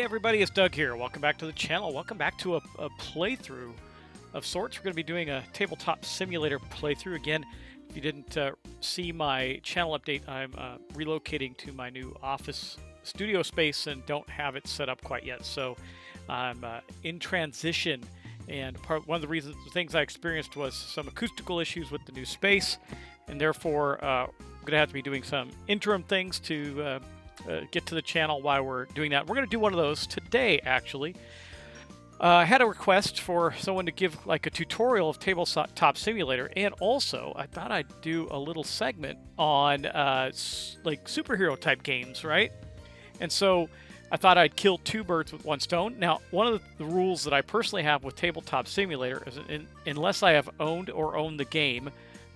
everybody, it's Doug here. Welcome back to the channel. Welcome back to a playthrough of sorts. We're going to be doing a tabletop simulator playthrough. Again, if you didn't see my channel update, I'm relocating to my new office studio space and don't have it set up quite yet. So I'm in transition, and one of the things I experienced was some acoustical issues with the new space, and therefore I'm going to have to be doing some interim things to get to the channel while we're doing that. We're going to do one of those today, actually. I had a request for someone to give like a tutorial of Tabletop Simulator, and also I thought I'd do a little segment on like superhero type games, right? And so I thought I'd kill two birds with one stone. Now, one of the rules that I personally have with Tabletop Simulator is unless I have owned the game,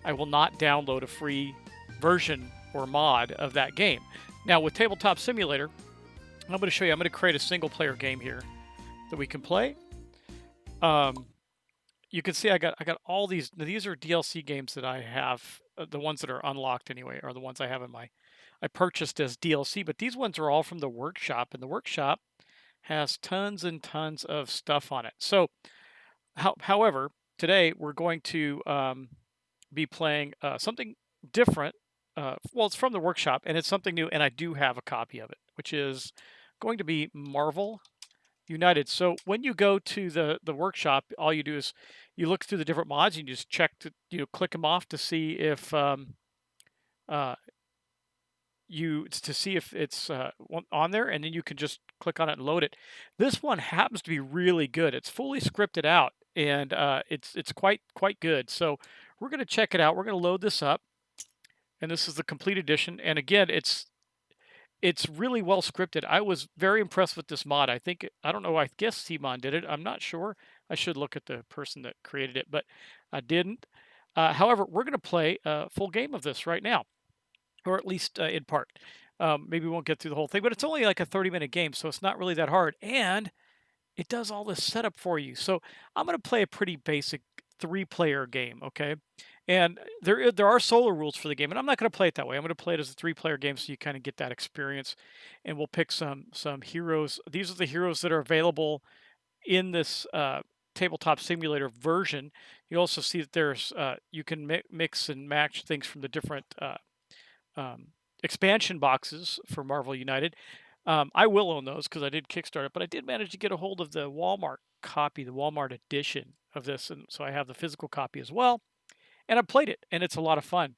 I will not download a free version or mod of that game. Now, with Tabletop Simulator, I'm going to show you. I'm going to create a single-player game here that we can play. You can see I got all these. These are DLC games that I have. The ones that are unlocked anyway are the ones I have in I purchased as DLC. But these ones are all from the workshop, and the workshop has tons and tons of stuff on it. So, however, today we're going to be playing something different. Well, it's from the workshop, and it's something new, and I do have a copy of it, which is going to be Marvel United. So when you go to the workshop, all you do is you look through the different mods, and you just check click them off to see if it's on there, and then you can just click on it and load it. This one happens to be really good. It's fully scripted out, and it's quite good. So we're going to check it out. We're going to load this up. And this is the complete edition. And again, it's really well scripted. I was very impressed with this mod. I don't know, I guess Simon did it. I'm not sure. I should look at the person that created it, but I didn't. However, we're going to play a full game of this right now, or at least in part. Maybe we won't get through the whole thing, but it's only like a 30-minute game, so it's not really that hard. And it does all this setup for you. So I'm going to play a pretty basic 3-player game, okay? And there are solo rules for the game, and I'm not going to play it that way. I'm going to play it as a 3-player game so you kind of get that experience. And we'll pick some heroes. These are the heroes that are available in this Tabletop Simulator version. You also see that there's you can mix and match things from the different expansion boxes for Marvel United. I will own those because I did Kickstarter it, but I did manage to get a hold of the Walmart copy, the Walmart edition of this, and so I have the physical copy as well. And I played it, and it's a lot of fun,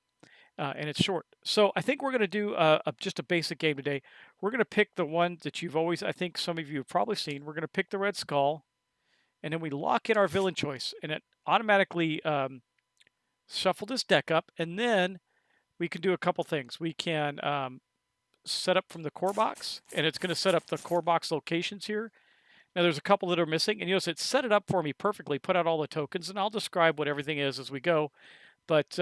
and it's short. So I think we're going to do just a basic game today. We're going to pick the one that I think some of you have probably seen. We're going to pick the Red Skull, and then we lock in our villain choice, and it automatically shuffle this deck up, and then we can do a couple things. We can set up from the core box, and it's going to set up the core box locations here. Now there's a couple that are missing, and you notice it set it up for me perfectly, put out all the tokens, and I'll describe what everything is as we go. But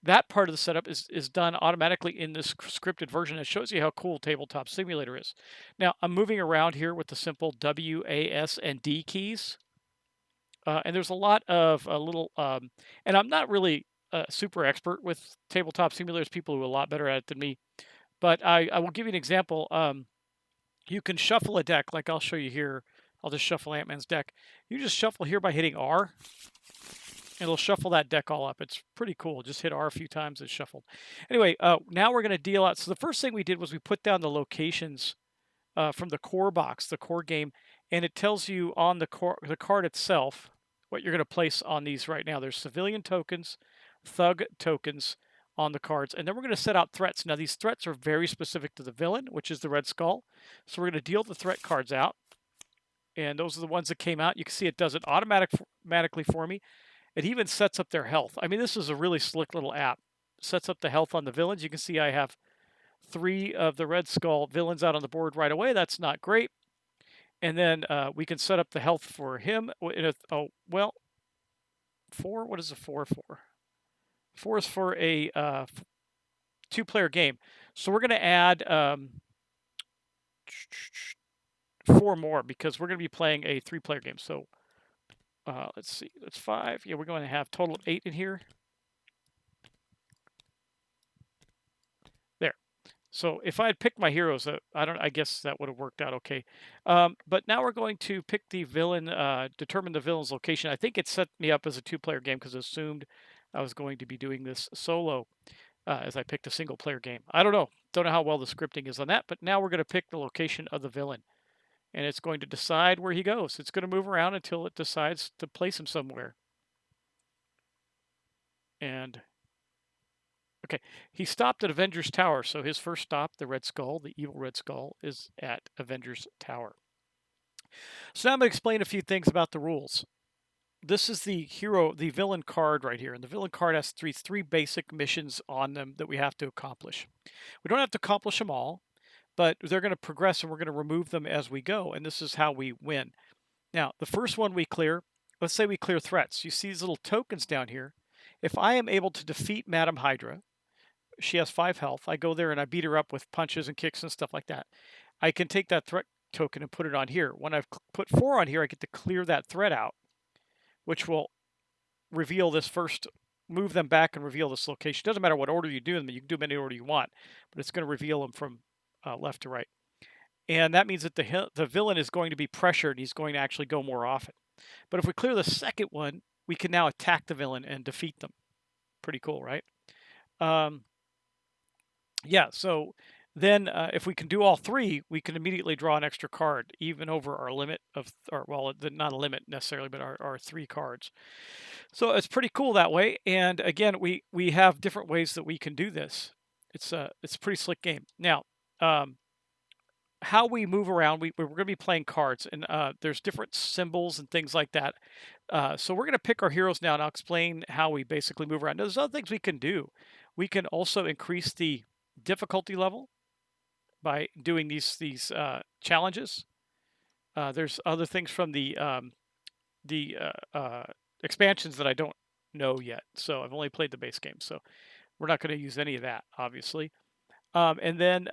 that part of the setup is done automatically in this scripted version. It shows you how cool Tabletop Simulator is. Now I'm moving around here with the simple W, A, S, and D keys, and there's a lot of little. And I'm not really super expert with Tabletop Simulators. People who are a lot better at it than me. But I will give you an example. You can shuffle a deck, like I'll show you here. I'll just shuffle Ant-Man's deck. You just shuffle here by hitting R. It'll shuffle that deck all up. It's pretty cool. Just hit R a few times, it's shuffled. Anyway, now we're going to deal out. So the first thing we did was we put down the locations from the core box, the core game, and it tells you on the card itself what you're going to place on these right now. There's civilian tokens, thug tokens on the cards, and then we're going to set out threats. Now these threats are very specific to the villain, which is the Red Skull. So we're going to deal the threat cards out, and those are the ones that came out. You can see it does it automatically for me. It even sets up their health. I mean, this is a really slick little app. It sets up the health on the villains. You can see I have 3 of the Red Skull villains out on the board right away. That's not great. And then we can set up the health for him. Oh, well, 4. What is a 4 for? 4 is for a 2-player game. So we're going to add 4 more because we're going to be playing a 3-player game. So let's see, that's 5. Yeah, we're going to have a total of 8 in here. There. So if I had picked my heroes, I guess that would have worked out okay. But now we're going to pick the villain, determine the villain's location. I think it set me up as a two-player game because it assumed I was going to be doing this solo as I picked a single-player game. I don't know. Don't know how well the scripting is on that, but now we're going to pick the location of the villain, and it's going to decide where he goes. It's going to move around until it decides to place him somewhere. And okay, he stopped at Avengers Tower, so his first stop, the Red Skull, the evil Red Skull, is at Avengers Tower. So now I'm going to explain a few things about the rules. This is the hero, the villain card right here, and the villain card has three basic missions on them that we have to accomplish. We don't have to accomplish them all, but they're going to progress, and we're going to remove them as we go, and this is how we win. Now, the first one we clear, let's say we clear threats. You see these little tokens down here. If I am able to defeat Madam Hydra, she has 5 health. I go there and I beat her up with punches and kicks and stuff like that. I can take that threat token and put it on here. When I've put 4 on here, I get to clear that threat out, which will reveal this first, move them back and reveal this location. Doesn't matter what order you do them, you can do them any order you want, but it's going to reveal them from left to right. And that means that the villain is going to be pressured. He's going to actually go more often. But if we clear the second one, we can now attack the villain and defeat them. Pretty cool, right? Yeah, so then if we can do all 3, we can immediately draw an extra card, even over our limit of, or well, not a limit necessarily, but our 3 cards. So it's pretty cool that way. And again, we have different ways that we can do this. It's a pretty slick game. Now, how we move around, we're going to be playing cards, and there's different symbols and things like that. So we're going to pick our heroes now, and I'll explain how we basically move around. Now, there's other things we can do. We can also increase the difficulty level by doing these challenges. There's other things from the expansions that I don't know yet, so I've only played the base game, so we're not going to use any of that, obviously. And then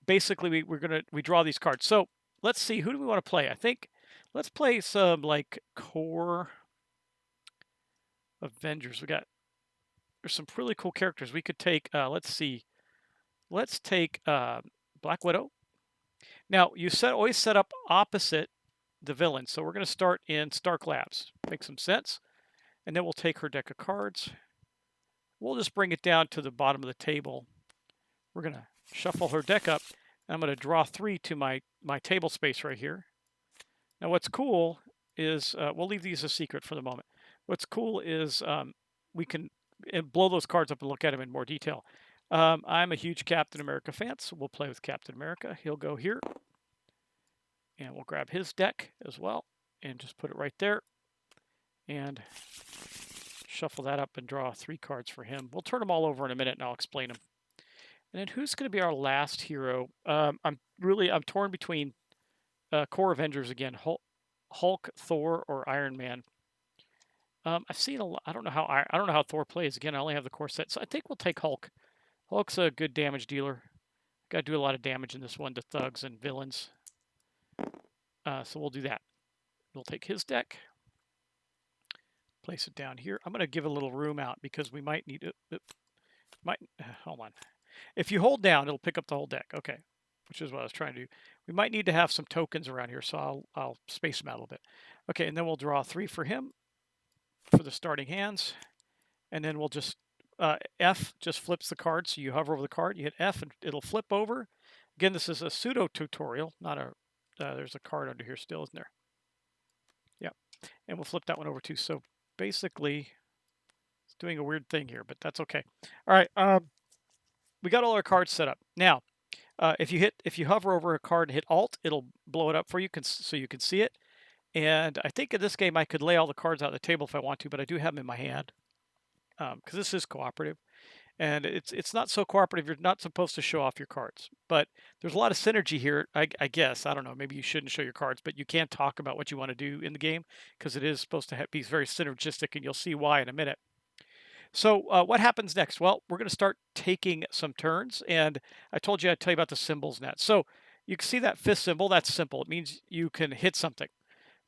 basically we draw these cards. So let's see, who do we want to play? I think let's play some like core Avengers. There's some really cool characters. We could take let's see. Let's take Black Widow. Now, you always set up opposite the villain. So we're going to start in Stark Labs. Makes some sense. And then we'll take her deck of cards. We'll just bring it down to the bottom of the table. We're going to shuffle her deck up. And I'm going to draw 3 to my table space right here. Now, what's cool is, we'll leave these a secret for the moment. What's cool is we can blow those cards up and look at them in more detail. I'm a huge Captain America fan, so we'll play with Captain America. He'll go here. And we'll grab his deck as well and just put it right there. And shuffle that up and draw 3 cards for him. We'll turn them all over in a minute and I'll explain them. And then who's going to be our last hero? I'm torn between core Avengers again, Hulk, Thor, or Iron Man. I've seen a lot. I don't know how Thor plays. Again, I only have the core set, so I think we'll take Hulk. Hulk's a good damage dealer. Got to do a lot of damage in this one to thugs and villains. So we'll do that. We'll take his deck, place it down here. I'm going to give a little room out because we might need it. Hold on. If you hold down, it'll pick up the whole deck. Okay, which is what I was trying to do. We might need to have some tokens around here, so I'll space them out a little bit. Okay, and then we'll draw 3 for him for the starting hands, and then we'll just F just flips the card. So you hover over the card, you hit F, and it'll flip over. Again, this is a pseudo tutorial, not a. There's a card under here still, isn't there? Yep, and we'll flip that one over too. So basically, it's doing a weird thing here, but that's okay. All right, we got all our cards set up. Now, if you hover over a card and hit Alt, it'll blow it up for you, so you can see it. And I think in this game I could lay all the cards out on the table if I want to, but I do have them in my hand because this is cooperative. And it's not so cooperative. You're not supposed to show off your cards, but there's a lot of synergy here. I guess, I don't know, maybe you shouldn't show your cards, but you can talk about what you want to do in the game because it is supposed to be very synergistic, and you'll see why in a minute. So what happens next? Well, we're going to start taking some turns, and I told you I'd tell you about the symbols next. So you can see that 5th symbol. That's simple. It means you can hit something.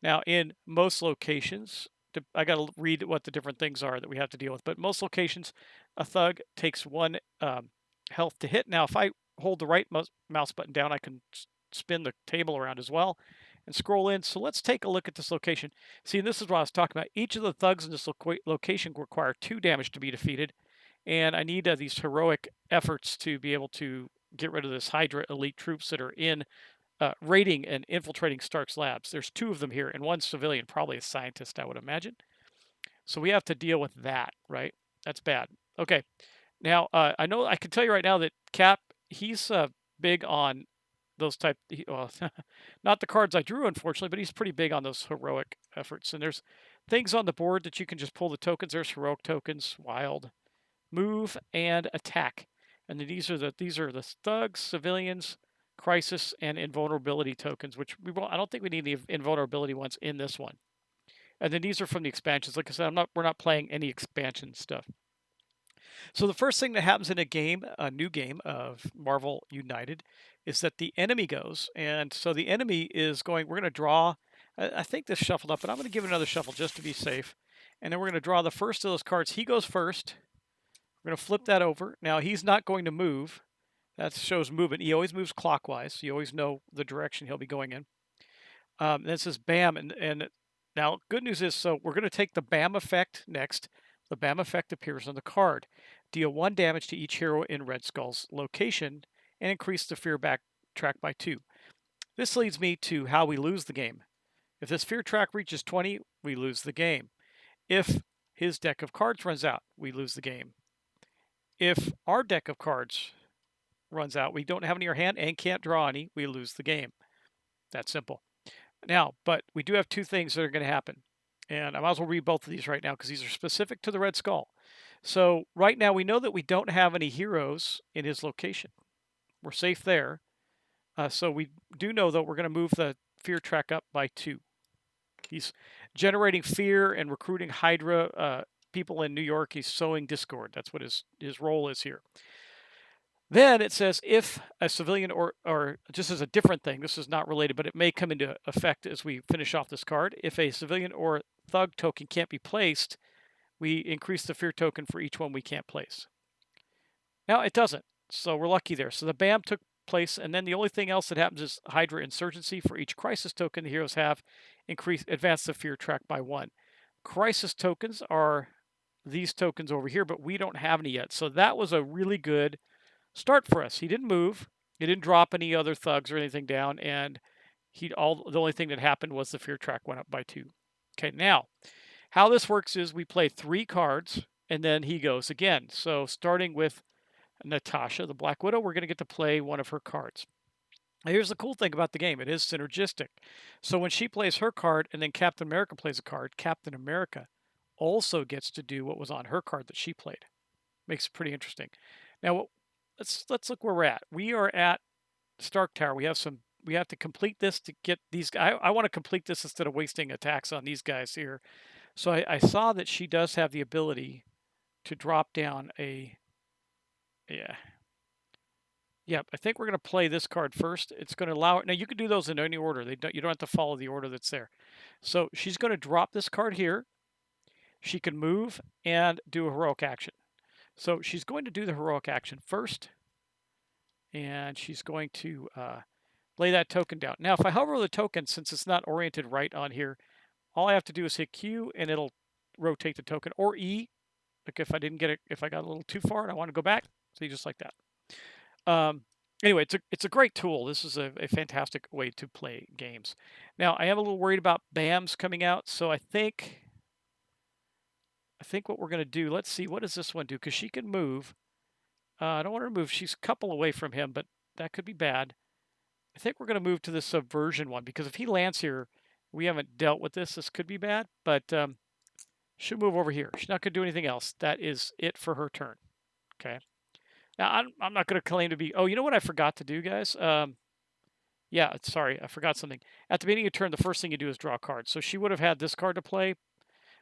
Now, in most locations, I got to read what the different things are that we have to deal with. But most locations, a thug takes 1 health to hit. Now, if I hold the right mouse button down, I can spin the table around as well and scroll in. So let's take a look at this location. See, this is what I was talking about. Each of the thugs in this location require 2 damage to be defeated, and I need these heroic efforts to be able to get rid of this Hydra elite troops that are in raiding and infiltrating Stark's labs. There's 2 of them here, and 1 civilian, probably a scientist, I would imagine. So we have to deal with that, right? That's bad. Okay. Now, I know I can tell you right now that Cap, he's big on those type. Well, not the cards I drew, unfortunately, but he's pretty big on those heroic efforts. And there's things on the board that you can just pull the tokens. There's heroic tokens, wild, move, and attack. And then these are the thugs, civilians, crisis, and invulnerability tokens. Which we won't, I don't think we need the invulnerability ones in this one. And then these are from the expansions. Like I said, we're not playing any expansion stuff. So the first thing that happens in a new game of Marvel United, is that the enemy goes, and so the enemy is going. We're going to draw. I think this shuffled up, but I'm going to give it another shuffle just to be safe. And then we're going to draw the first of those cards. He goes first. We're going to flip that over. Now he's not going to move. That shows movement. He always moves clockwise. So you always know the direction he'll be going in. Then it says BAM, and now good news is, so we're going to take the BAM effect next. The BAM effect appears on the card. Deal 1 damage to each hero in Red Skull's location and increase the fear track by 2. This leads me to how we lose the game. If this fear track reaches 20, we lose the game. If his deck of cards runs out, we lose the game. If our deck of cards runs out, we don't have any in our hand and can't draw any, we lose the game. That's simple. Now, but we do have 2 things that are going to happen. And I might as well read both of these right now because these are specific to the Red Skull. So right now we know that we don't have any heroes in his location. We're safe there. So we do know that we're going to move the fear track up by 2. He's generating fear and recruiting Hydra people in New York. He's sowing discord. That's what his role is here. Then it says if a civilian or just as a different thing, this is not related, but it may come into effect as we finish off this card. If a civilian or thug token can't be placed, we increase the fear token for each one we can't place. Now it doesn't, so we're lucky there. So the BAM took place, and then the only thing else that happens is Hydra Insurgency. For each crisis token the heroes have, advance the fear track by 1. Crisis tokens are these tokens over here, but we don't have any yet. So that was a really good start for us. He didn't move. He didn't drop any other thugs or anything down, and the only thing that happened was the fear track went up by 2. Okay, now how this works is we play 3 cards, and then he goes again. So starting with Natasha, the Black Widow, we're going to get to play one of her cards. Now, here's the cool thing about the game. It is synergistic. So when she plays her card and then Captain America plays a card, Captain America also gets to do what was on her card that she played. Makes it pretty interesting. Now, let's look where we're at. We are at Stark Tower. We have to complete this to get these guys. I want to complete this instead of wasting attacks on these guys here. So I saw that she does have the ability to drop down a... Yeah, I think we're going to play this card first. It's going to allow it. Now, you can do those in any order. You don't have to follow the order that's there. So she's going to drop this card here. She can move and do a heroic action. So she's going to do the heroic action first. And she's going to lay that token down. Now, if I hover the token, since it's not oriented right on here, all I have to do is hit Q and it'll rotate the token, or E. Like if I didn't get it, if I got a little too far and I want to go back, see, just like that. Anyway, it's a great tool. This is a fantastic way to play games. Now, I am a little worried about BAMs coming out, so I think what we're going to do, let's see, what does this one do? Because she can move. I don't want her to move. She's a couple away from him, but that could be bad. I think we're going to move to the subversion one, because if he lands here, we haven't dealt with this. This could be bad, but she'll move over here. She's not going to do anything else. That is it for her turn. Okay. Now, I'm not going to claim to be... Oh, you know what I forgot to do, guys? Yeah, sorry, I forgot something. At the beginning of turn, the first thing you do is draw a card. So she would have had this card to play,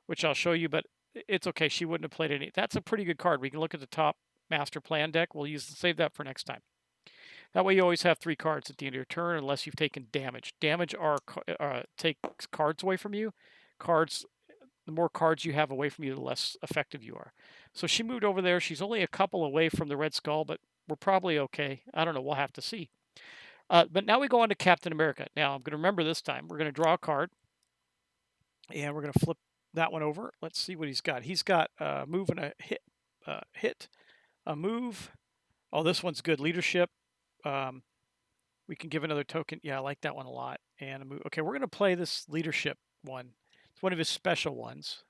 which I'll show you, but it's okay. She wouldn't have played any. That's a pretty good card. We can look at the top master plan deck. We'll save that for next time. That way you always have 3 cards at the end of your turn unless you've taken damage. Damage takes cards away from you. The more cards you have away from you, the less effective you are. So she moved over there. She's only a couple away from the Red Skull, but we're probably okay. I don't know. We'll have to see. But now we go on to Captain America. Now I'm going to remember this time. We're going to draw a card, and we're going to flip that one over. Let's see what he's got. He's got a move and a hit, a move. Oh, this one's good. Leadership. Um, we can give another token. Yeah, I like that one a lot. And a move. Okay, we're going to play this leadership one. It's one of his special ones.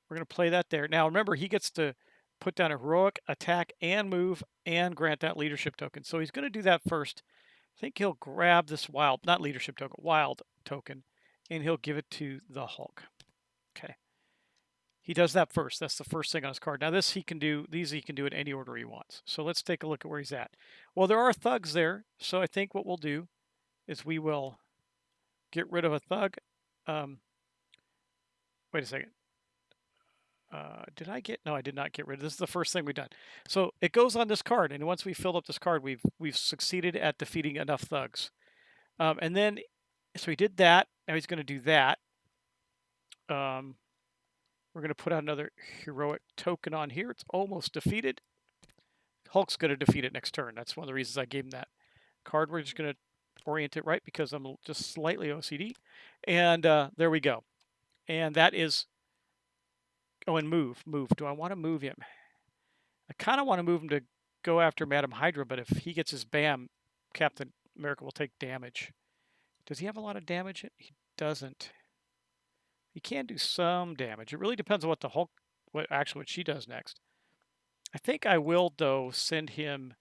We're going to play that there. Now, remember, he gets to put down a heroic, attack, and move, and grant that leadership token. So he's going to do that first. I think he'll grab this wild, not leadership token, wild token, and he'll give it to the Hulk. Okay. He does that first. That's the first thing on his card. Now this he can do, these he can do in any order he wants. So let's take a look at where he's at. Well, there are thugs there. So I think what we'll do is we will get rid of a thug. Wait a second. Did I get? No, I did not get rid of. This is the first thing we've done. So it goes on this card, and once we filled up this card, we've succeeded at defeating enough thugs. And then, so he did that. Now he's going to do that. We're going to put out another heroic token on here. It's almost defeated. Hulk's going to defeat it next turn. That's one of the reasons I gave him that card. We're just going to orient it right because I'm just slightly OCD. And there we go. And that is. Oh, and move. Do I want to move him? I kind of want to move him to go after Madam Hydra, but if he gets his BAM, Captain America will take damage. Does he have a lot of damage? He doesn't. He can do some damage. It really depends on what the Hulk, what she does next. I think I will, though, send him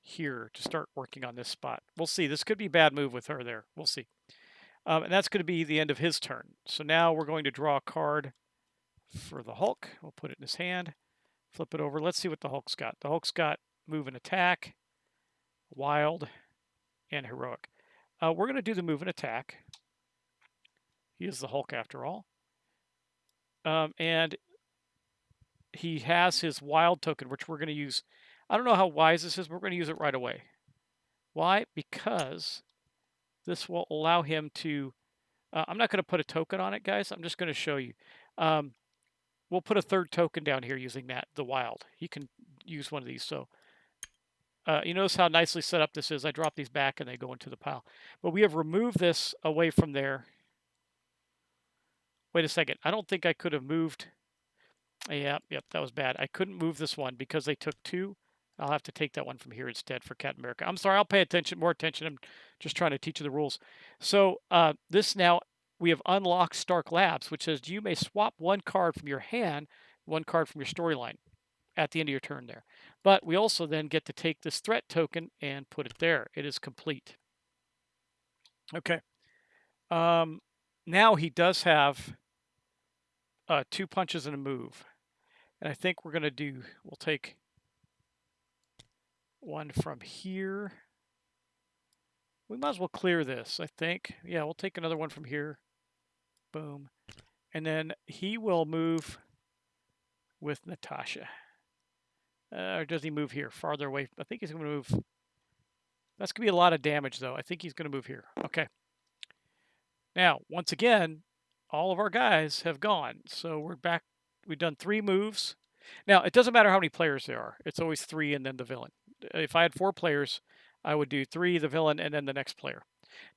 here to start working on this spot. We'll see. This could be a bad move with her there. We'll see. And that's going to be the end of his turn. So now we're going to draw a card for the Hulk. We'll put it in his hand. Flip it over. Let's see what the Hulk's got. The Hulk's got move and attack, wild, and heroic. We're going to do the move and attack. He is the Hulk after all. And he has his wild token, which we're going to use. I don't know how wise this is, but we're going to use it right away. Why? Because this will allow him to... I'm not going to put a token on it, guys. I'm just going to show you. We'll put a third token down here using that, the wild. He can use one of these. So you notice how nicely set up this is. I drop these back and they go into the pile. But we have removed this away from there. Wait a second. I don't think I could have moved. Yep, that was bad. I couldn't move this one because they took two. I'll have to take that one from here instead for Captain America. I'm sorry, I'll pay more attention. I'm just trying to teach you the rules. So this now, we have unlocked Stark Labs, which says you may swap one card from your hand, one card from your storyline at the end of your turn there. But we also then get to take this threat token and put it there. It is complete. Okay. Now he does have 2 punches and a move. And I think we're going to do, we'll take one from here. We might as well clear this, I think. Yeah, we'll take another one from here. Boom. And then he will move with Natasha. Or does he move here? Farther away. I think he's going to move. That's going to be a lot of damage, though. I think he's going to move here. Okay. Now, once again, all of our guys have gone. So we're back. We've done 3 moves. Now, it doesn't matter how many players there are. It's always 3 and then the villain. If I had 4 players, I would do 3, the villain, and then the next player.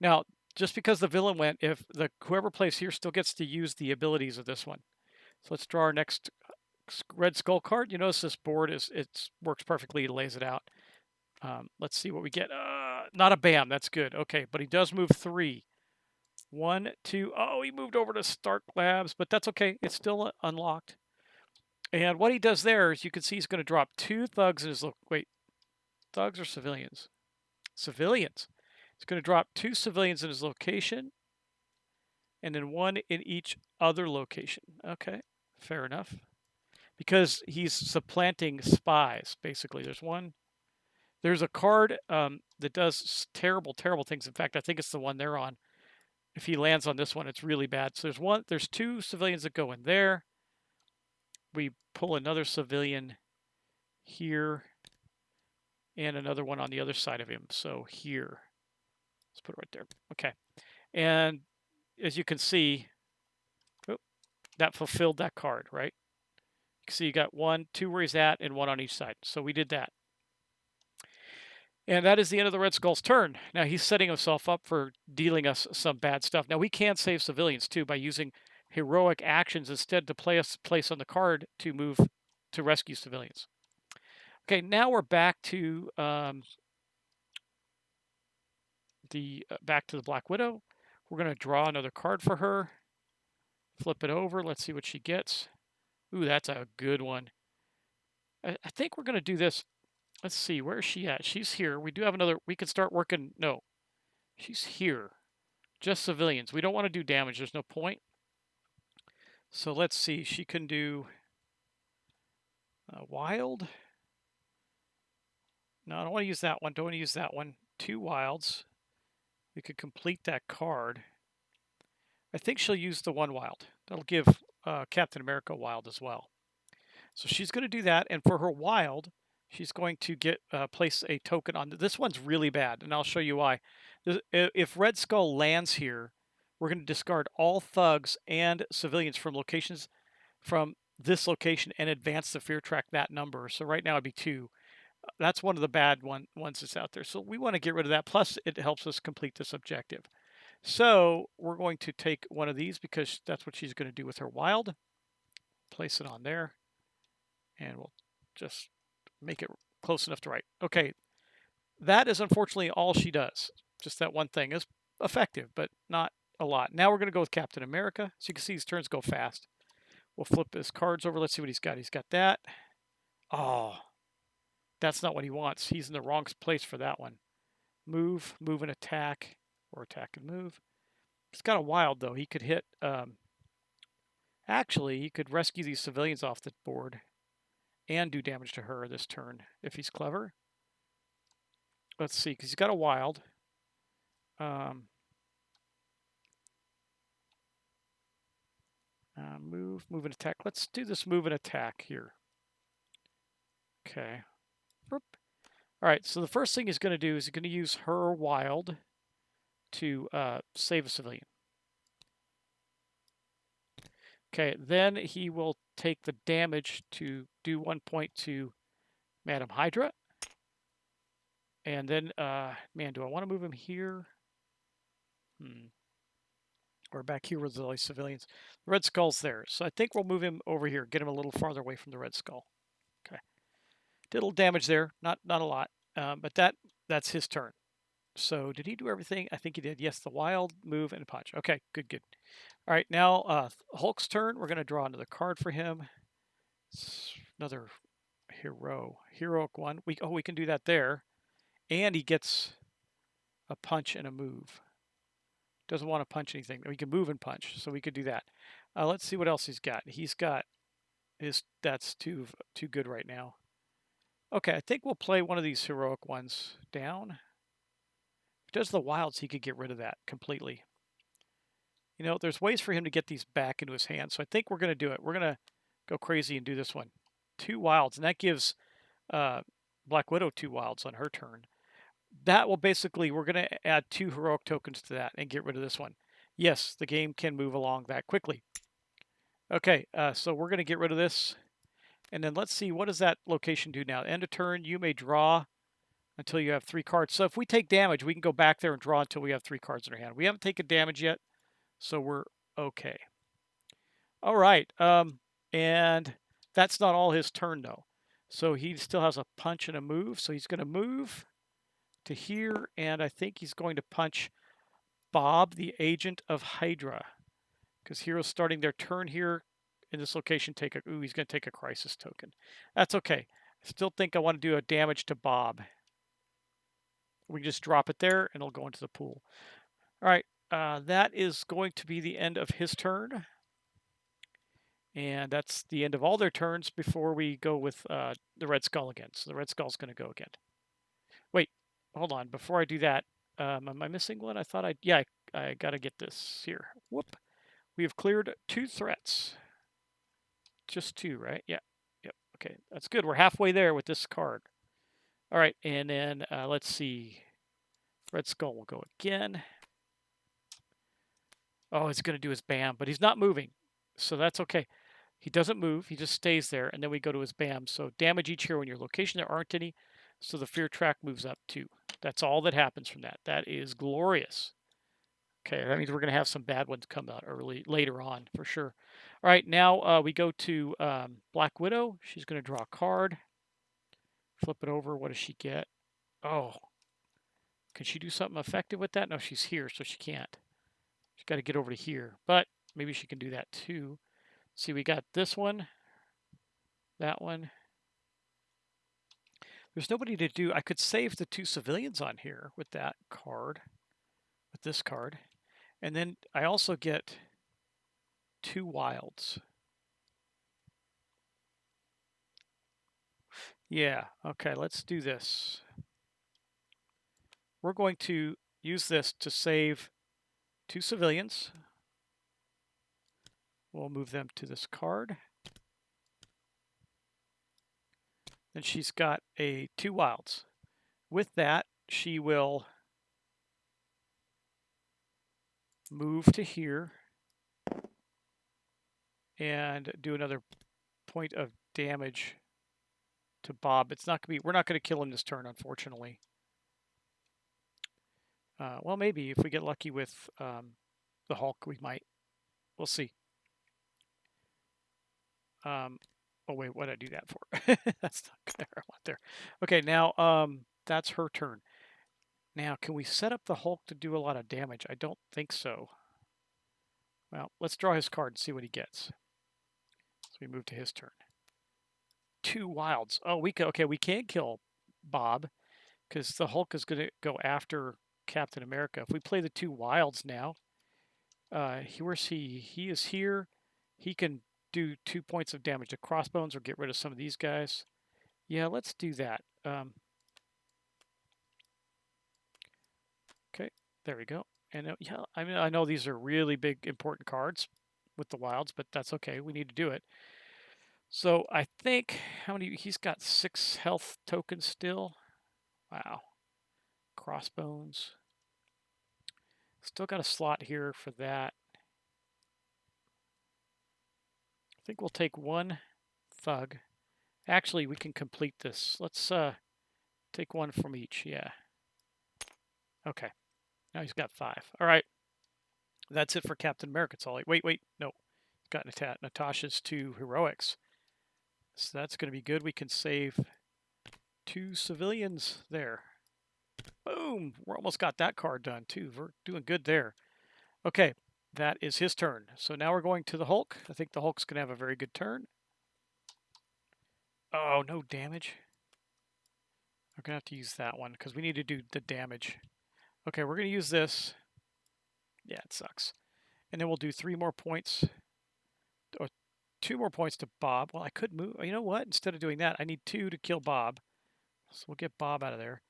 Now, just because the villain went, if whoever plays here still gets to use the abilities of this one. So let's draw our next Red Skull card. You notice this board works perfectly. He lays it out. Let's see what we get. Not a BAM. That's good. Okay, but he does move 3. 1, 2. Oh, he moved over to Stark Labs, but that's okay. It's still unlocked. And what he does there is you can see he's going to drop 2 thugs in his... Wait, thugs or civilians? Civilians. He's going to drop 2 civilians in his location and then 1 in each other location. Okay, fair enough. Because he's supplanting spies, basically. There's a card that does terrible, terrible things. In fact, I think it's the one they're on. If he lands on this one, it's really bad. So there's 2 civilians that go in there. We pull another civilian here and another one on the other side of him. So here, let's put it right there. Okay. And as you can see, that fulfilled that card, right? You can see you got 1, 2 where he's at and 1 on each side. So we did that. And that is the end of the Red Skull's turn. Now he's setting himself up for dealing us some bad stuff. Now we can save civilians too by using heroic actions instead to place on the card to move to rescue civilians. Okay, now we're back to the Black Widow. We're going to draw another card for her. Flip it over. Let's see what she gets. Ooh, that's a good one. I think we're going to do this. Let's see. Where is she at? She's here. We do have another. We can start working. No, she's here. Just civilians. We don't want to do damage. There's no point. So let's see. She can do wild. No, I don't want to use that one. Don't want to use that one. 2 wilds. We could complete that card. I think she'll use the 1 wild. That'll give Captain America a wild as well. So she's going to do that. And for her wild, she's going to get place a token on. This one's really bad, and I'll show you why. If Red Skull lands here, we're going to discard all thugs and civilians from locations from this location and advance the fear track that number. So right now it'd be 2. That's one of the bad ones that's out there. So we want to get rid of that. Plus, it helps us complete this objective. So we're going to take one of these because that's what she's going to do with her wild. Place it on there. And we'll just make it close enough to write. Okay, that is unfortunately all she does. Just that one thing is effective, but not a lot. Now we're going to go with Captain America. So you can see his turns go fast. We'll flip his cards over. Let's see what he's got. He's got that. Oh, that's not what he wants. He's in the wrong place for that one. Move, move and attack, or attack and move. He's got a wild, though. He could hit... actually, he could rescue these civilians off the board and do damage to her this turn if he's clever. Let's see, because he's got a wild. Move, move and attack. Let's do this move and attack here. Okay. All right, so the first thing he's going to do is he's going to use her wild to save a civilian. Okay, then he will take the damage to do 1 point to Madam Hydra. And then, man, do I want to move him here? Or back here with the civilians. The Red Skull's there. So I think we'll move him over here, get him a little farther away from the Red Skull. Okay. Did a little damage there, not a lot, but that's his turn. So did he do everything? I think he did. Yes, the wild, move, and punch. Okay, good, good. All right, now Hulk's turn. We're going to draw another card for him. It's another heroic one. We can do that there. And he gets a punch and a move. Doesn't want to punch anything. We can move and punch, so we could do that. Let's see what else he's got. He's got that's too good right now. Okay, I think we'll play one of these heroic ones down. If he does the wilds, he could get rid of that completely. You know, there's ways for him to get these back into his hand, so I think we're going to do it. We're going to go crazy and do this one. 2 wilds, and that gives Black Widow 2 wilds on her turn. That will basically, we're going to add 2 heroic tokens to that and get rid of this one. Yes, the game can move along that quickly. Okay, so we're going to get rid of this. And then let's see, what does that location do now? End of turn, you may draw until you have 3 cards. So if we take damage, we can go back there and draw until we have 3 cards in our hand. We haven't taken damage yet, so we're okay. All right, and that's not all his turn, though. So he still has a punch and a move, so he's going to move to here, and I think he's going to punch Bob, the agent of Hydra, because heroes starting their turn here in this location he's going to take a crisis token. That's okay. I still think I want to do a damage to Bob. We just drop it there, and it'll go into the pool. All right, that is going to be the end of his turn, and that's the end of all their turns before we go with the Red Skull again. So the Red Skull's going to go again. Wait, hold on. Before I do that, am I missing one? I thought I got to get this here. Whoop. We have cleared 2 threats. Just 2, right? Yeah. Yep. Okay, that's good. We're halfway there with this card. All right, and then let's see. Red Skull will go again. Oh, it's going to do his BAM, but he's not moving, so that's okay. He doesn't move. He just stays there, and then we go to his BAM. So damage each hero in your location. There aren't any. So the fear track moves up 2. That's all that happens from that. That is glorious. Okay, that means we're going to have some bad ones come out later on, for sure. All right, now we go to Black Widow. She's going to draw a card. Flip it over. What does she get? Oh, can she do something effective with that? No, she's here, so she can't. She's got to get over to here. But maybe she can do that too. See, we got this one, that one. There's nobody to do. I could save the 2 civilians on here with that card, with this card. And then I also get 2 wilds. Yeah, okay, let's do this. We're going to use this to save 2 civilians. We'll move them to this card. Then she's got 2 wilds. With that, she will move to here and do another point of damage to Bob. It's not gonna be. We're not going to kill him this turn, unfortunately. Well, maybe if we get lucky with the Hulk, we might. We'll see. Oh wait, what did I do that for? That's not there. I want there. Okay, now that's her turn. Now, can we set up the Hulk to do a lot of damage? I don't think so. Well, let's draw his card and see what he gets. So we move to his turn. 2 wilds. Oh, we can. Okay, we can't kill Bob because the Hulk is going to go after Captain America. If we play the 2 wilds now, where's he? He is here. He can do 2 points of damage to Crossbones or get rid of some of these guys. Yeah, let's do that. Okay, there we go. And yeah, I mean, I know these are really big, important cards with the wilds, but that's okay. We need to do it. So I think how many? He's got 6 health tokens still. Wow. Crossbones. Still got a slot here for that. I think we'll take 1 thug. Actually, we can complete this. Let's take 1 from each. Yeah. Okay. Now he's got 5. All right. That's it for Captain America. It's all. Wait. No. He's got Natasha's 2 heroics. So that's going to be good. We can save 2 civilians there. Boom! We're almost got that card done too. We're doing good there. Okay, that is his turn. So now we're going to the Hulk. I think the Hulk's going to have a very good turn. Oh, no damage. We're going to have to use that one because we need to do the damage. Okay, we're going to use this. Yeah, it sucks. And then we'll do 3 more points. Or 2 more points to Bob. Well, I could move. You know what? Instead of doing that, I need 2 to kill Bob. So we'll get Bob out of there.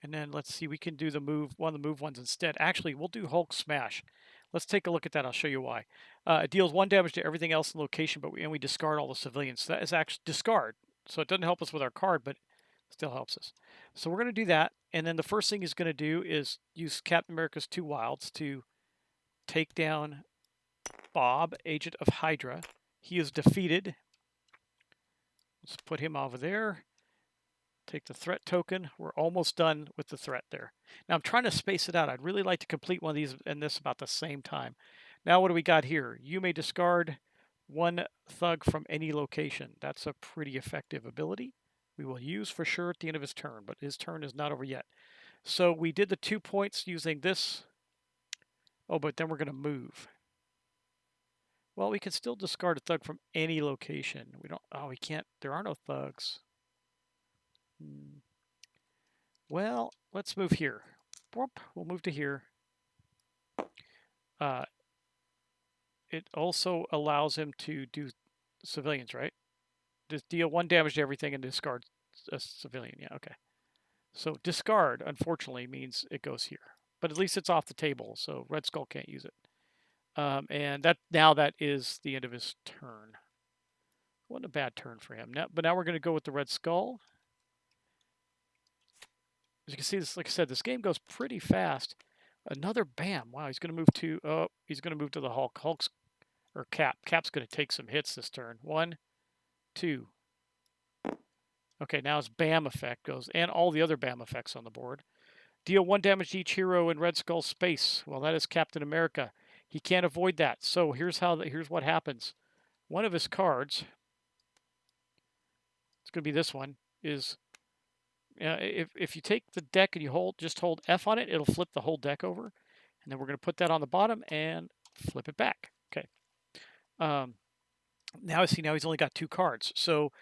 And then let's see, we can do the move, one of the move ones instead. Actually, we'll do Hulk Smash. Let's take a look at that. I'll show you why. It deals 1 damage to everything else in location, but we discard all the civilians. So that is actually discard. So it doesn't help us with our card, but still helps us. So we're going to do that. And then the first thing he's going to do is use Captain America's 2 wilds to take down Bob, Agent of Hydra. He is defeated. Let's put him over there. Take the threat token. We're almost done with the threat there. Now I'm trying to space it out. I'd really like to complete one of these and this about the same time. Now what do we got here? You may discard 1 thug from any location. That's a pretty effective ability. We will use for sure at the end of his turn, but his turn is not over yet. So we did the 2 points using this. Oh, but then we're going to move. Well, we can still discard a thug from any location. We don't. Oh, we can't. There are no thugs. Well, let's move here. We'll move to here. It also allows him to do civilians, right? Just deal 1 damage to everything and discard a civilian. Yeah, okay. So discard, unfortunately, means it goes here. But at least it's off the table, so Red Skull can't use it. And that is the end of his turn. Wasn't a bad turn for him. But now we're going to go with the Red Skull. As you can see, this, like I said, this game goes pretty fast. Another bam. Wow, he's going to move to the Hulk. Cap's going to take some hits this turn. 1, 2. Okay, now his BAM effect goes, and all the other BAM effects on the board. Deal 1 damage to each hero in Red Skull's space. Well, that is Captain America. He can't avoid that. So here's what happens. One of his cards, it's going to be this one, is if you take the deck and you just hold F on it, it'll flip the whole deck over. And then we're going to put that on the bottom and flip it back. Okay. Now he's only got 2 cards. So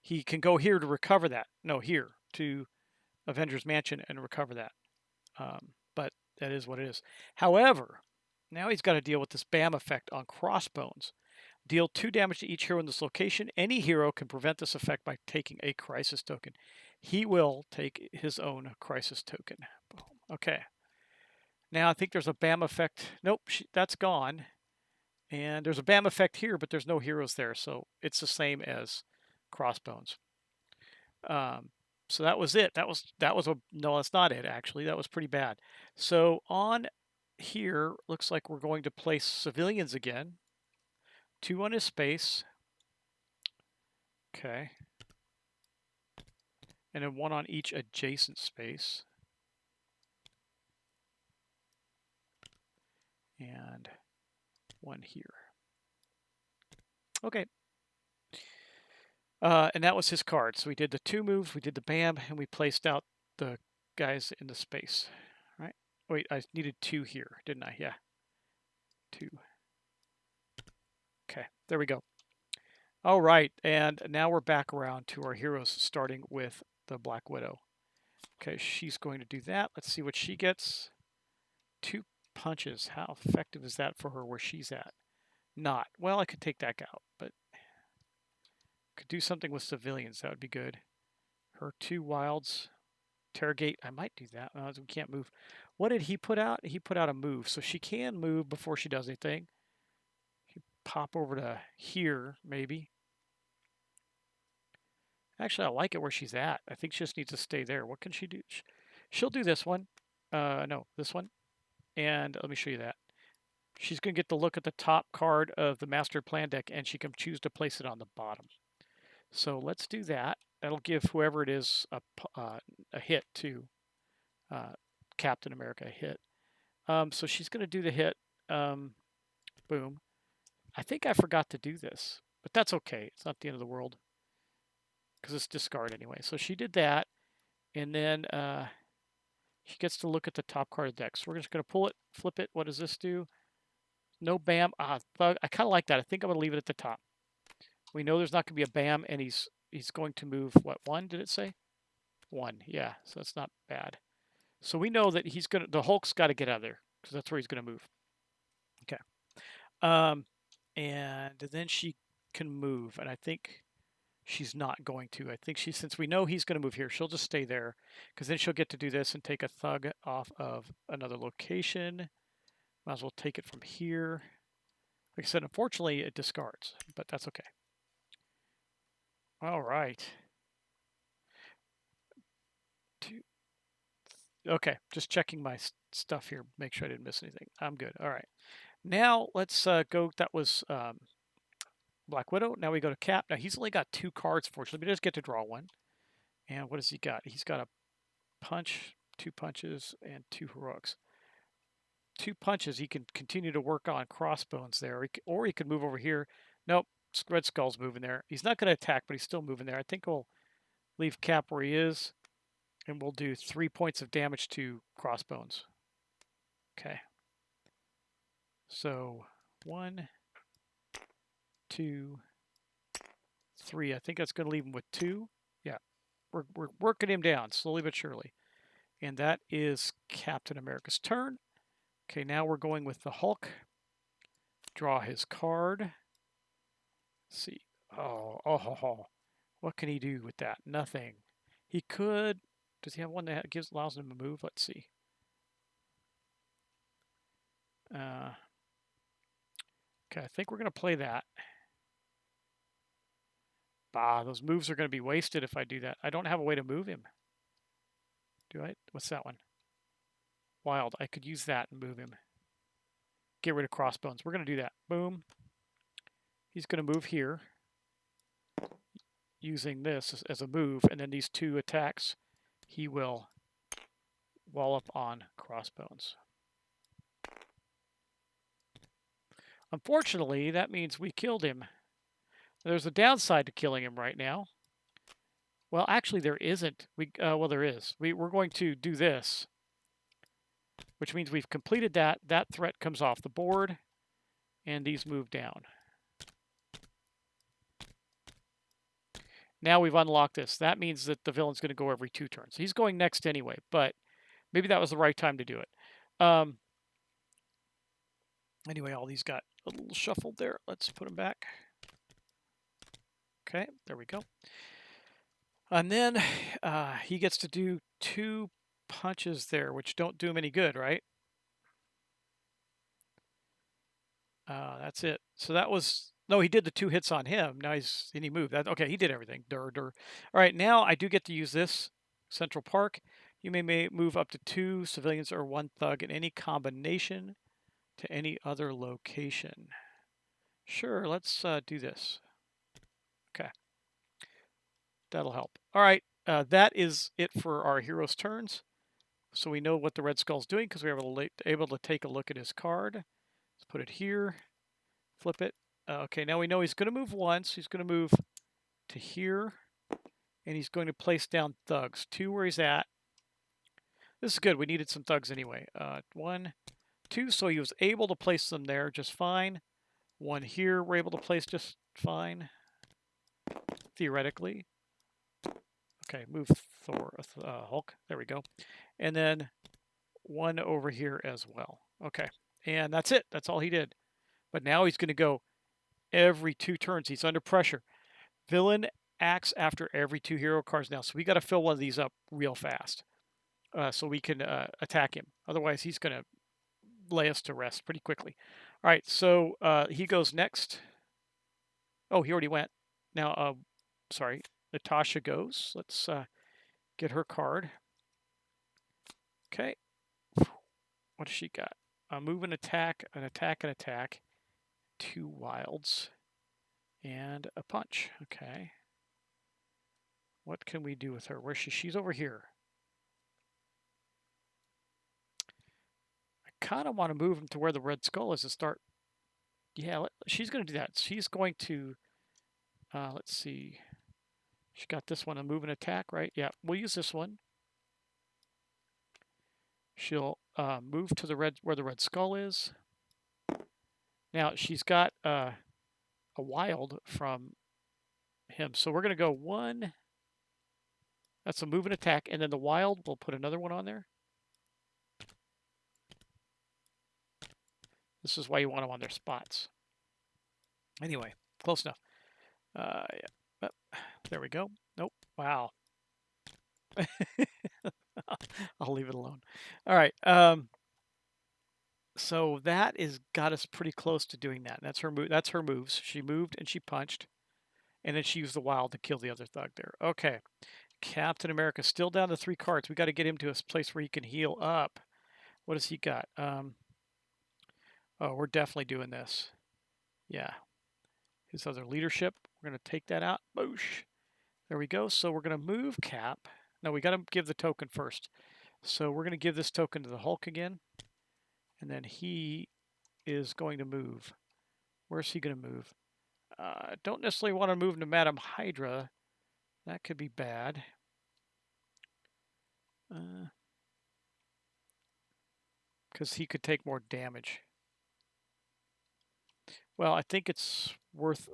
he can go here to recover that. No, here to Avengers Mansion and recover that. But that is what it is. However, now he's got to deal with this BAM effect on Crossbones. Deal 2 damage to each hero in this location. Any hero can prevent this effect by taking a crisis token. He will take his own crisis token. Okay. Now I think there's a BAM effect. Nope, that's gone. And there's a BAM effect here, but there's no heroes there, so it's the same as Crossbones. So that was it. No, that's not it actually. That was pretty bad. So on here, looks like we're going to place civilians again. 2 on his space. Okay. And then 1 on each adjacent space. And 1 here. Okay. And that was his card. So we did the 2 moves, we did the BAM, and we placed out the guys in the space. Right? Wait, I needed 2 here, didn't I? Yeah. 2. Okay, there we go. All right, and now we're back around to our heroes, starting with the Black Widow. Okay, she's going to do that. Let's see what she gets. 2 punches. How effective is that for her where she's at? Not. Well, I could take that out, but could do something with civilians. That would be good. Her 2 wilds. Interrogate. I might do that. We can't move. What did he put out? He put out a move, so she can move before she does anything. Pop over to here, maybe. Actually, I like it where she's at. I think she just needs to stay there. What can she do? She'll do this one. No, this one. And let me show you that. She's going to get to look at the top card of the Master Plan deck, and she can choose to place it on the bottom. So let's do that. That'll give whoever it is a hit to Captain America a hit. So she's going to do the hit. Boom. I think I forgot to do this, but that's okay. It's not the end of the world because it's discard anyway. So she did that, and then she gets to look at the top card of the deck. So we're just going to pull it, flip it. What does this do? No BAM. Thug. I kind of like that. I think I'm going to leave it at the top. We know there's not going to be a BAM, and he's going to move, what, 1, did it say? 1, yeah, so that's not bad. So we know that the Hulk's got to get out of there, because that's where he's going to move. Okay. And then she can move, and I think she's not going to. I think since we know he's going to move here, she'll just stay there, because then she'll get to do this and take a thug off of another location. Might as well take it from here. Like I said, unfortunately, it discards, but that's okay. All right. Okay, just checking my stuff here, make sure I didn't miss anything. I'm good. All right. Now let's go. That was Black Widow. Now we go to Cap. Now he's only got 2 cards, fortunately. He does get to draw 1. And what has he got? He's got a punch, 2 punches, and 2 heroics. 2 punches, he can continue to work on Crossbones there, or he could move over here. Nope, Red Skull's moving there. He's not going to attack, but he's still moving there. I think we'll leave Cap where he is, and we'll do 3 points of damage to Crossbones. Okay. So 1, 2, 3. I think that's going to leave him with 2. Yeah, we're working him down slowly but surely. And that is Captain America's turn. Okay, now we're going with the Hulk. Draw his card. Let's see. Oh. What can he do with that? Nothing. He could. Does he have one that allows him to move? Let's see. Okay, I think we're going to play that. Bah, those moves are going to be wasted if I do that. I don't have a way to move him. Do I? What's that one? Wild. I could use that and move him. Get rid of Crossbones. We're going to do that. Boom. He's going to move here. using this as a move, and then these 2 attacks, he will wallop on Crossbones. Unfortunately, that means we killed him. There's a downside to killing him right now. Well, actually, there isn't. Well, there is. We're going to do this, which means we've completed that. That threat comes off the board, and these move down. Now we've unlocked this. That means that the villain's going to go every 2 turns. He's going next anyway, but maybe that was the right time to do it. Anyway, all these got a little shuffled there. Let's put them back. Okay, there we go. And then he gets to do 2 punches there, which don't do him any good, right? That's it. So that was... No, he did the 2 hits on him. Now he moved. Okay, he did everything. All right, now I do get to use this. Central Park. You may move up to 2 civilians or 1 thug in any combination to any other location. Sure, let's do this. Okay. That'll help. All right, that is it for our hero's turns. So we know what the Red Skull's doing because we were able to take a look at his card. Let's put it here. Flip it. Okay, now we know he's going to move once. He's going to move to here. And he's going to place down thugs. 2 where he's at. This is good. We needed some thugs anyway. 1, 2. So he was able to place them there just fine. 1 here we're able to place just fine. Theoretically. Okay, move Hulk. There we go. And then 1 over here as well. Okay. And that's it. That's all he did. But now he's going to go every 2 turns. He's under pressure. Villain acts after every 2 hero cards now. So we got to fill one of these up real fast so we can attack him. Otherwise, he's going to lay us to rest pretty quickly. All right, so he goes next. Oh, he already went. Now, sorry, Natasha goes. Let's get her card. Okay. What does she got? A move and attack, an attack and attack. 2 wilds. And a punch. Okay. What can we do with her? Where's she? She's over here. I kind of want to move him to where the Red Skull is and start. Yeah, she's going to do that. She's going to, let's see. She got this one, a move and attack, right? Yeah, we'll use this one. She'll move to the where the Red Skull is. Now, she's got a wild from him. So we're going to go 1. That's a move and attack. And then the wild, we'll put another one on there. This is why you want them on their spots. Anyway, close enough. Yeah. There we go. Nope. Wow. I'll leave it alone. All right. So that is got us pretty close to doing that. That's her move. That's her moves. She moved and she punched, and then she used the wild to kill the other thug there. Okay. Captain America still down to 3 cards. We got to get him to a place where he can heal up. What has he got? Oh, we're definitely doing this. Yeah. His other leadership. We're going to take that out. Boosh. There we go. So we're going to move Cap. No, we got to give the token first. So we're going to give this token to the Hulk again. And then he is going to move. Where's he going to move? Don't necessarily want to move to Madam Hydra. That could be bad. Because he could take more damage. Well, I think it's worth...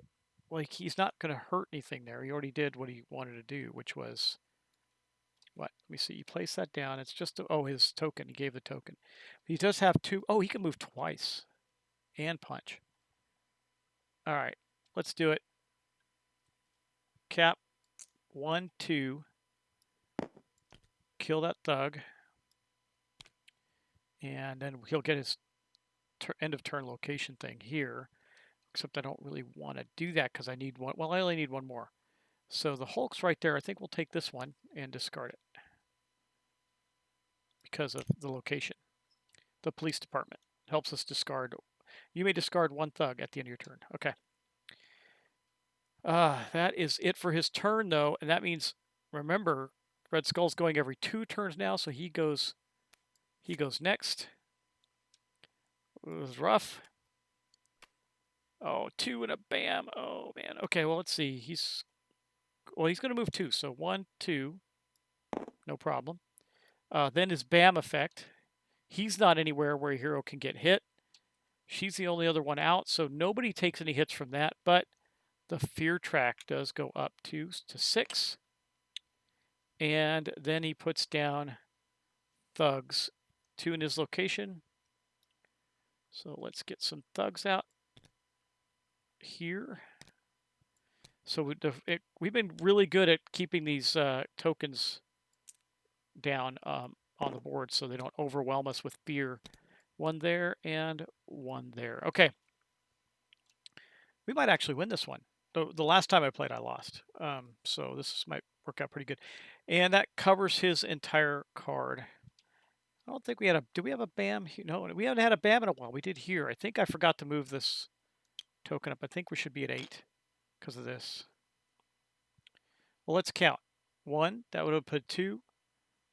Like, he's not going to hurt anything there. He already did what he wanted to do, which was... What? Let me see. You place that down. It's just... Oh, his token. He gave the token. He does have 2... Oh, he can move twice. And punch. All right. Let's do it. Cap. 1, 2. Kill that thug. And then he'll get his end of turn location thing here. Except I don't really want to do that because I need one. Well, I only need 1 more. So the Hulk's right there. I think we'll take this one and discard it. Because of the location. The police department helps us discard. You may discard 1 thug at the end of your turn. Okay. That is it for his turn, though, and that means, remember, Red Skull's going every 2 turns now, so he goes next. It was rough. Oh, 2 and a bam. Oh, man. Okay, well, let's see. He's going to move 2, so 1, 2, no problem. Then his bam effect. He's not anywhere where a hero can get hit. She's the only other one out, so nobody takes any hits from that, but the fear track does go up to 6. And then he puts down thugs, 2 in his location. So let's get some thugs out here. So we've been really good at keeping these tokens down on the board so they don't overwhelm us with fear. 1 there and 1 there. Okay. We might actually win this one. The last time I played, I lost. So this might work out pretty good. And that covers his entire card. I don't think we had a... Do we have a BAM? No, we haven't had a BAM in a while. We did here. I think I forgot to move this token up. I think we should be at 8 because of this. Well, let's count. 1, that would have put 2,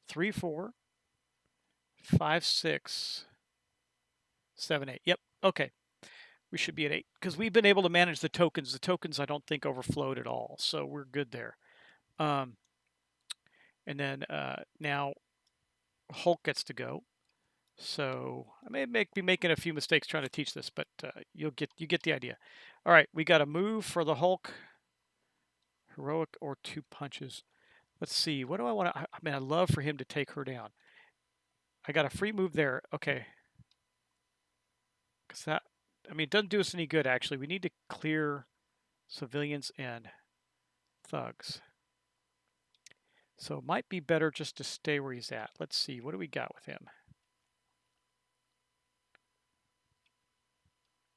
3, 4, 5, 6, 7, 8. Yep, okay. We should be at 8 because we've been able to manage the tokens. The tokens I don't think overflowed at all, so we're good there. And then now Hulk gets to go. So I may be making a few mistakes trying to teach this, but you get the idea. All right, we got a move for the Hulk. Heroic or 2 punches. Let's see. What do I want to... I mean, I'd love for him to take her down. I got a free move there. Okay. Because that... I mean, it doesn't do us any good, actually. We need to clear civilians and thugs. So it might be better just to stay where he's at. Let's see. What do we got with him?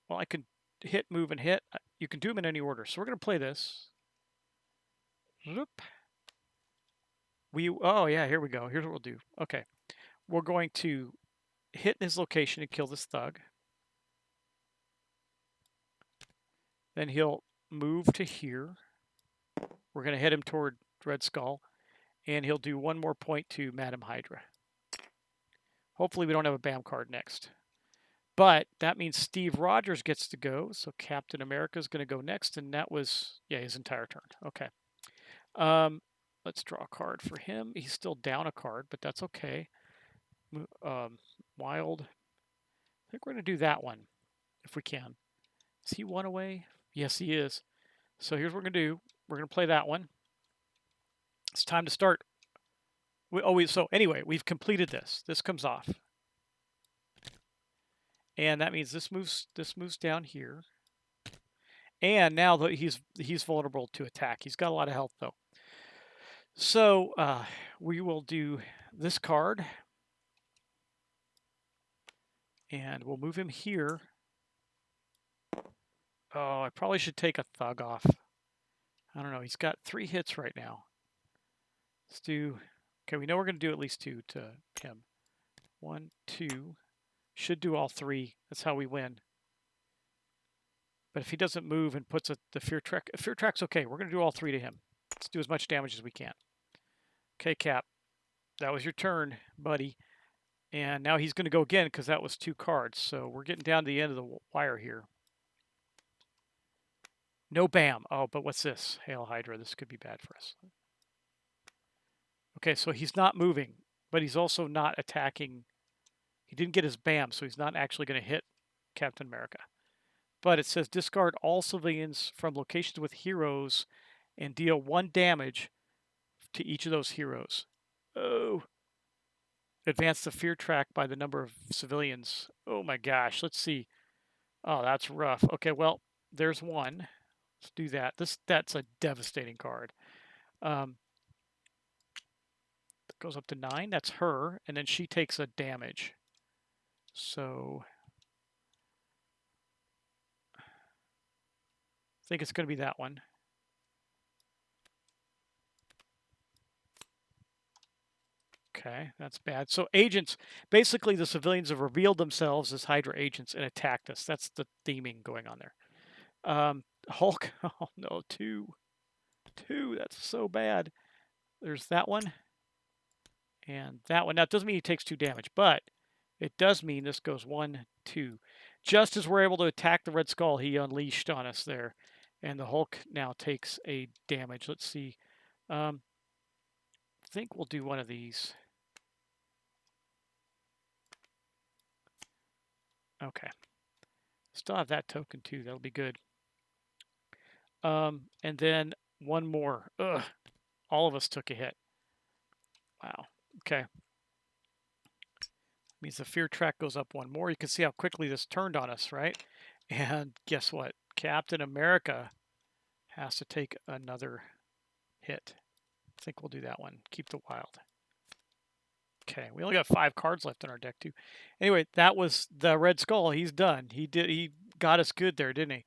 Well, I can hit, move, and hit. You can do them in any order. So we're going to play this. Zoop. Oh, yeah, here we go. Here's what we'll do. Okay. We're going to hit in his location and kill this thug. Then he'll move to here. We're going to hit him toward Red Skull. And he'll do 1 more point to Madam Hydra. Hopefully we don't have a BAM card next. But that means Steve Rogers gets to go. So Captain America is going to go next. And that was, yeah, his entire turn. Okay. Let's draw a card for him. He's still down a card, but that's okay. Wild. I think we're going to do that one if we can. Is he 1 away? Yes, he is. So here's what we're going to do. We're going to play that one. It's time to start. So anyway, we've completed this. This comes off. And that means this moves down here. And now he's vulnerable to attack. He's got a lot of health though. So we will do this card. And we'll move him here. Oh, I probably should take a thug off. I don't know. He's got 3 hits right now. Let's do... Okay, we know we're going to do at least 2 to him. 1, 2. Should do all 3. That's how we win. But if he doesn't move and puts the fear track's okay. We're going to do all 3 to him. Let's do as much damage as we can. Okay, Cap. That was your turn, buddy. And now he's going to go again because that was 2 cards. So we're getting down to the end of the wire here. No BAM. Oh, but what's this? Hail Hydra. This could be bad for us. Okay, so he's not moving, but he's also not attacking. He didn't get his BAM, so he's not actually going to hit Captain America. But it says discard all civilians from locations with heroes and deal 1 damage to each of those heroes. Oh. Advance the fear track by the number of civilians. Oh my gosh, let's see. Oh, that's rough. Okay, well, there's 1. Let's do that. That's a devastating card. That goes up to 9. That's her, and then she takes a damage. So I think it's going to be that one. Okay, that's bad. So agents, basically the civilians have revealed themselves as Hydra agents and attacked us. That's the theming going on there. Hulk. Oh no, two. Two. That's so bad. There's that one and that one. Now it doesn't mean he takes 2 damage, but it does mean this goes 1, 2. Just as we're able to attack the Red Skull, he unleashed on us there. And the Hulk now takes a damage. Let's see. I think we'll do one of these. Okay. Still have that token too. That'll be good. And then one more. Ugh. All of us took a hit. Wow. Okay. Means the fear track goes up one more. You can see how quickly this turned on us, right? And guess what? Captain America has to take another hit. I think we'll do that one. Keep the wild. Okay, we only got 5 cards left in our deck too. Anyway, that was the Red Skull. He's done. He got us good there, didn't he?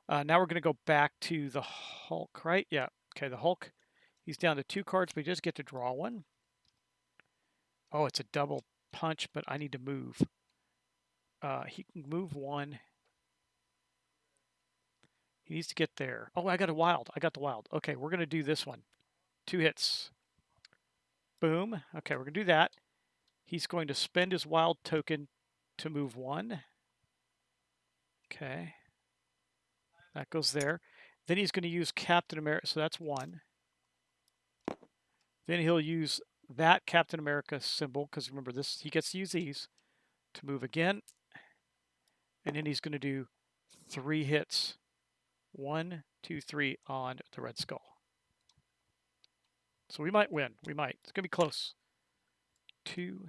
Now we're going to go back to the Hulk, right? Yeah. Okay, the Hulk. He's down to 2 cards, but he just get to draw one. Oh, it's a double punch, but I need to move. He can move 1. He needs to get there. Oh, I got a wild. I got the wild. Okay, we're going to do this one. 2 hits. Boom. Okay, we're going to do that. He's going to spend his wild token to move 1. Okay. That goes there. Then he's going to use Captain America. So that's 1. Then he'll use that Captain America symbol, because remember this, he gets to use these to move again. And then he's going to do 3 hits. 1, 2, 3 on the Red Skull. So we might win. We might. It's going to be close. 2,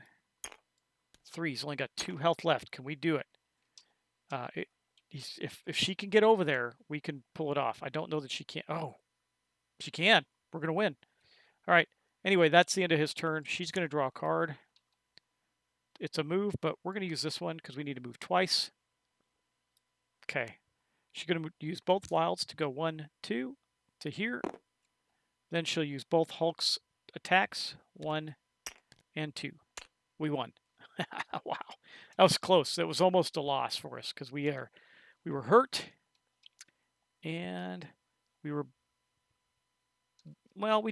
3. He's only got 2 health left. Can we do it? If she can get over there, we can pull it off. I don't know that she can. Oh, she can. We're going to win. All right. Anyway, that's the end of his turn. She's going to draw a card. It's a move, but we're going to use this one because we need to move twice. Okay. She's going to use both wilds to go 1, 2 to here. Then she'll use both Hulk's attacks, 1 and 2. We won. Wow. That was close. That was almost a loss for us because we were hurt and we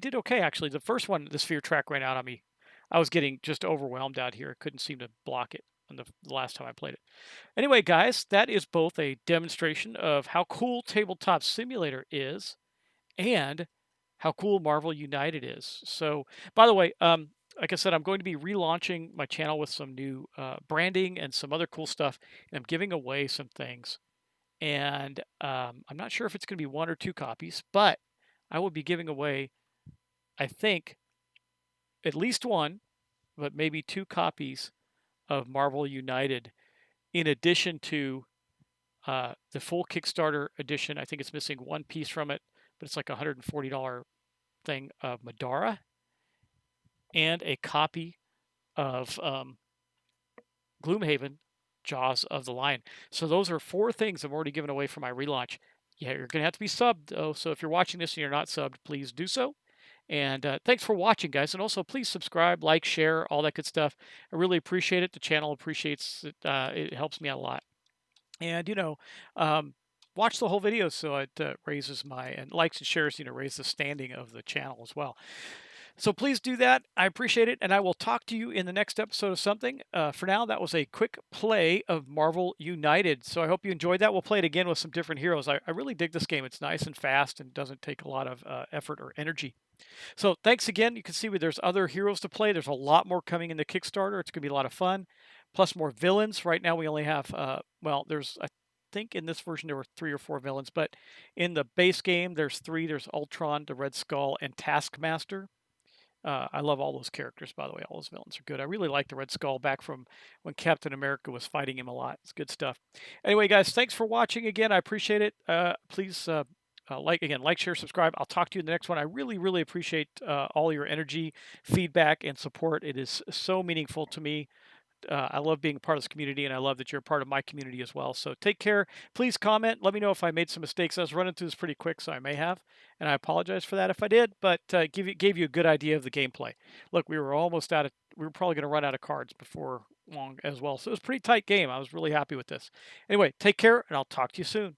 did okay actually. The first one, the sphere track ran out on me. I was getting just overwhelmed out here. I couldn't seem to block it on the last time I played it. Anyway, guys, that is both a demonstration of how cool Tabletop Simulator is and how cool Marvel United is. So, by the way, like I said, I'm going to be relaunching my channel with some new branding and some other cool stuff. And I'm giving away some things. And I'm not sure if it's going to be 1 or 2 copies, but I will be giving away, I think, at least 1, but maybe 2 copies of Marvel United, in addition to the full Kickstarter edition. I think it's missing 1 piece from it, but it's like a $140 thing of Madara and a copy of Gloomhaven, Jaws of the Lion. So those are 4 things I'm already giving away for my relaunch. Yeah, you're going to have to be subbed, though. So if you're watching this and you're not subbed, please do so. And thanks for watching, guys. And also, please subscribe, like, share, all that good stuff. I really appreciate it. The channel appreciates it. It helps me out a lot. And, watch the whole video so it raises and likes and shares, raise the standing of the channel as well. So please do that. I appreciate it. And I will talk to you in the next episode of something. For now, that was a quick play of Marvel United. So I hope you enjoyed that. We'll play it again with some different heroes. I really dig this game. It's nice and fast and doesn't take a lot of effort or energy. So thanks again. You can see there's other heroes to play. There's a lot more coming in the Kickstarter. It's going to be a lot of fun. Plus more villains. Right now we only have, there's, I think in this version there were 3 or 4 villains. But in the base game, there's 3. There's Ultron, the Red Skull, and Taskmaster. I love all those characters, by the way. All those villains are good. I really like the Red Skull back from when Captain America was fighting him a lot. It's good stuff. Anyway, guys, thanks for watching again. I appreciate it. Please like, share, subscribe. I'll talk to you in the next one. I really, really appreciate all your energy, feedback, and support. It is so meaningful to me. I love being a part of this community, and I love that you're a part of my community as well. So take care. Please comment. Let me know if I made some mistakes. I was running through this pretty quick, so I may have, and I apologize for that if I did, but gave you a good idea of the gameplay. Look, we were probably going to run out of cards before long as well. So it was a pretty tight game. I was really happy with this. Anyway, take care, and I'll talk to you soon.